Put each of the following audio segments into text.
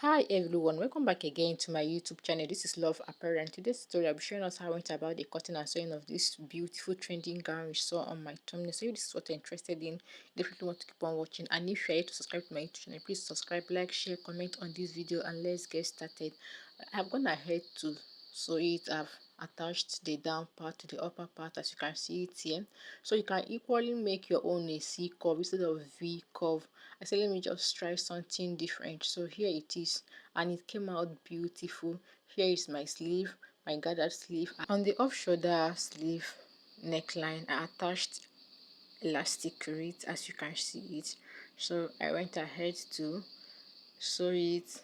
Hi everyone, welcome back again to my YouTube channel. This is Love Apparel. Today's story I'll be showing us how I went about the cutting and sewing of this beautiful trending gown you saw on my thumbnail. So if this is what you're interested in, definitely want to keep on watching. And if you're yet to subscribe to my YouTube channel, please subscribe, like, share, comment on this video, and let's get started. I've gone ahead to sew it. I've attached the down part to the upper part, as you can see it here. So you can equally make your own a C curve instead of V curve. I said let me just try something different. So here it is, and it came out beautiful. Here is my sleeve, my gathered sleeve. On the off shoulder sleeve neckline, I attached elastic to it, as you can see it. So I went ahead to sew it.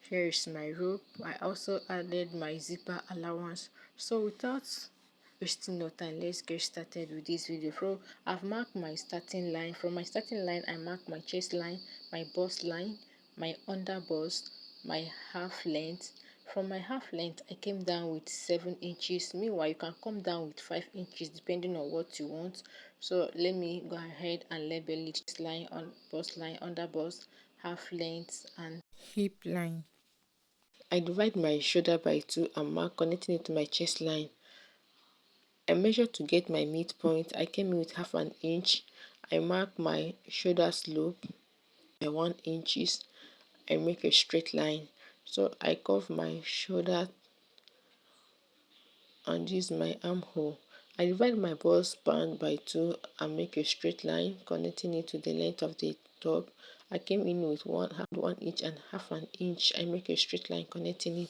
Here is my rope. I also added my zipper allowance. So without wasting no time, let's get started with this video. So I've marked my starting line. From my starting line, I marked my chest line, my bust line, my under bust, my half length. From my half length, I came down with 7 inches. Meanwhile, you can come down with 5 inches depending on what you want. So let me go ahead and label it: chest line, on bust line, under bust, half length, and hip line. I divide my shoulder by 2 and mark connecting it to my chest line. I measure to get my midpoint. I came in with half an inch. I mark my shoulder slope by 1 inches. I make a straight line. So I curve my shoulder and use my armhole. I divide my bust band by 2 and make a straight line connecting it to the length of the top. I came in with 1 inch and half an inch. I make a straight line connecting it.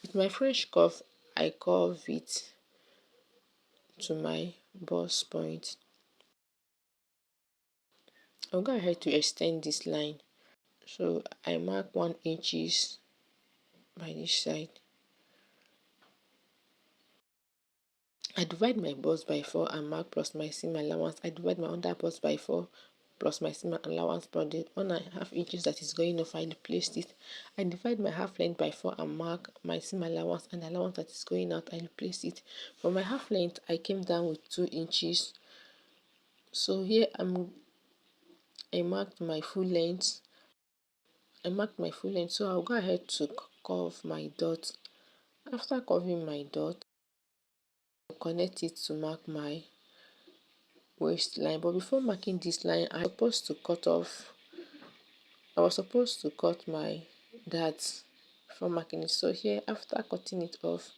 With my French curve, I curve it to my bust point. I'll go ahead to extend this line. So I mark 1 inches by this side. I divide my bust by 4 and mark plus my seam allowance. I divide my under bust by 4 plus my seam allowance, but the 1.5 inches that is going off, I replaced it. I divide my half length by 4 and mark my seam allowance, and the allowance that is going out, I replace it. For my half length, I came down with 2 inches. So here I marked my full length. So I'll go ahead to curve my dot. After curving my dot, I'll connect it to mark my waistline. But before marking this line, I was supposed to cut my darts before marking it. So here, after cutting it off,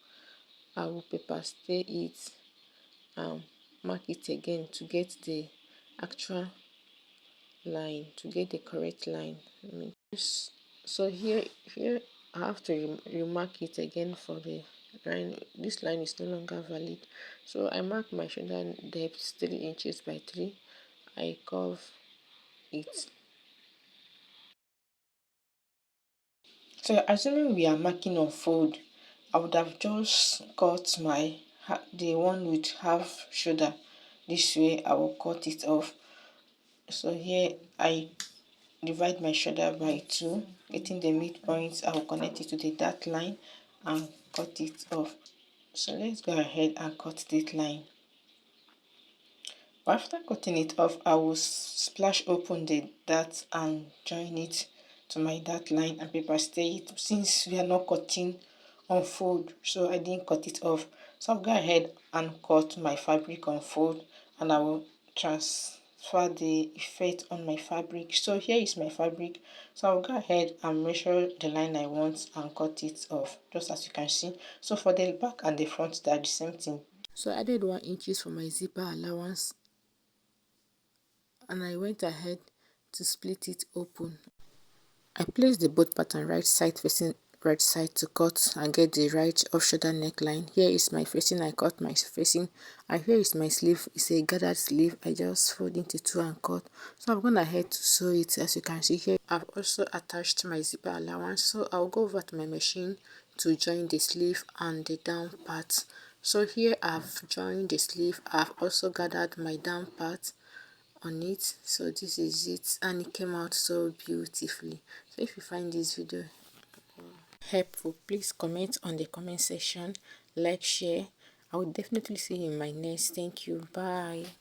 I will paper stay it and mark it again to get the actual line, to get the correct line. So here I have to remark it again for the line. This line is no longer valid. So I mark my shoulder depth 3 inches by 3. I curve it. So assuming we are marking on fold, I would have just cut the one with half shoulder. This way I will cut it off. So here I divide my shoulder by 2, getting the midpoint. I will connect it to the dart line and cut it off. So let's go ahead and cut this line. After cutting it off, I will splash open the dart and join it to my dart line and paper stay it, since we are not cutting on fold, so I didn't cut it off. So I'll go ahead and cut my fabric on fold, and I will transfer the effect on my fabric. So here is my fabric. So I'll go ahead and measure the line I want and cut it off, just as you can see. So for the back and the front, they are the same thing. So I added 1 inches for my zipper allowance, and I went ahead to split it open. I placed the both pattern right side facing right side to cut and get the right off shoulder neckline. Here is my facing, I cut my facing, and here is my sleeve. It's a gathered sleeve. I just fold into 2 and cut. So I'm going ahead to sew it. As you can see here, I've also attached my zipper allowance. So I'll go over to my machine to join the sleeve and the down part. So here I've joined the sleeve. I've also gathered my down part on it. So this is it, and it came out so beautifully. So if you find this video helpful, please comment on the comment section, like, share. I will definitely see you in my next. Thank you. Bye.